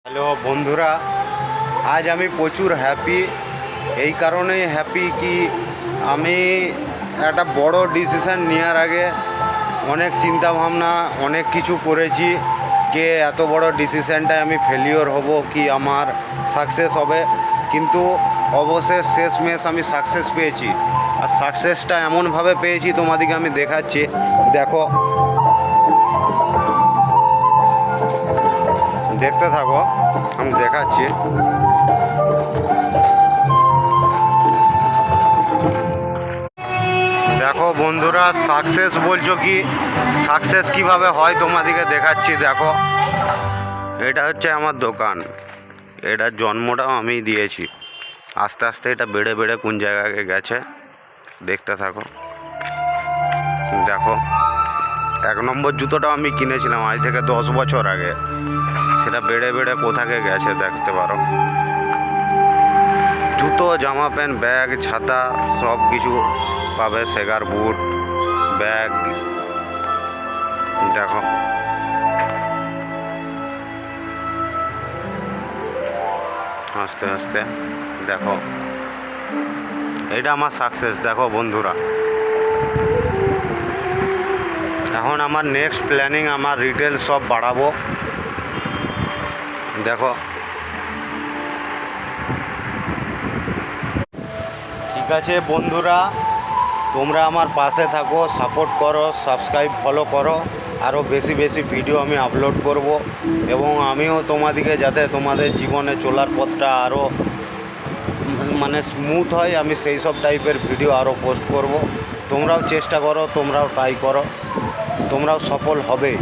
Hello বন্ধুরা, আজ আমি প্রচুর হ্যাপি। এই কারণেই হ্যাপি কি আমি একটা বড় ডিসিশান নেওয়ার আগে অনেক চিন্তা ভাবনা অনেক কিছু করেছি। কে এত বড় ডিসিশানটায় আমি ফেলিওর হব কি আমার সাকসেস হবে, কিন্তু অবশেষ শেষমেশ আমি সাকসেস পেয়েছি। আর সাকসেসটা এমনভাবে পেয়েছি তোমাদেরকে আমি দেখাচ্ছি, দেখো, দেখতে থাকো, আমি দেখাচ্ছি। দেখো বন্ধুরা, সাকসেস বলছো কি, সাকসেস কিভাবে হয় তোমাদেরকে দেখাচ্ছি। দেখো, এটা হচ্ছে আমার দোকান, এটার জন্মটাও আমি দিয়েছি। আস্তে আস্তে এটা বেড়ে বেড়ে কোন জায়গায় গেছে দেখতে থাকো। দেখো, 1 নম্বর জুতোটাও আমি কিনেছিলাম আজ থেকে 10 বছর আগে, সেটা বেড়ে বেড়ে কোথাকে গেছে দেখতে পারো। জুতো, জামা প্যান্ট, ব্যাগ, ছাতা সব কিছু পাবে, সেগার বুট, ব্যাগ। দেখো, আস্তে আস্তে দেখো, এটা আমার সাকসেস। দেখো বন্ধুরা, এখন আমার নেক্সট প্ল্যানিং আমার রিটেল শপ বাড়াবো। দেখো, ঠিক আছে বন্ধুরা, তোমরা আমার পাশে থাকো, সাপোর্ট করো, সাবস্ক্রাইব ফলো করো। আরও বেশি বেশি ভিডিও আমি আপলোড করব, এবং আমিও তোমাদেরকে যাতে তোমাদের জীবনে চলার পথটা আরও মানে স্মুথ হয়, আমি সেই সব টাইপের ভিডিও আরও পোস্ট করব। তোমরাও চেষ্টা করো, তোমরাও ট্রাই করো, তোমরাও সফল হবে।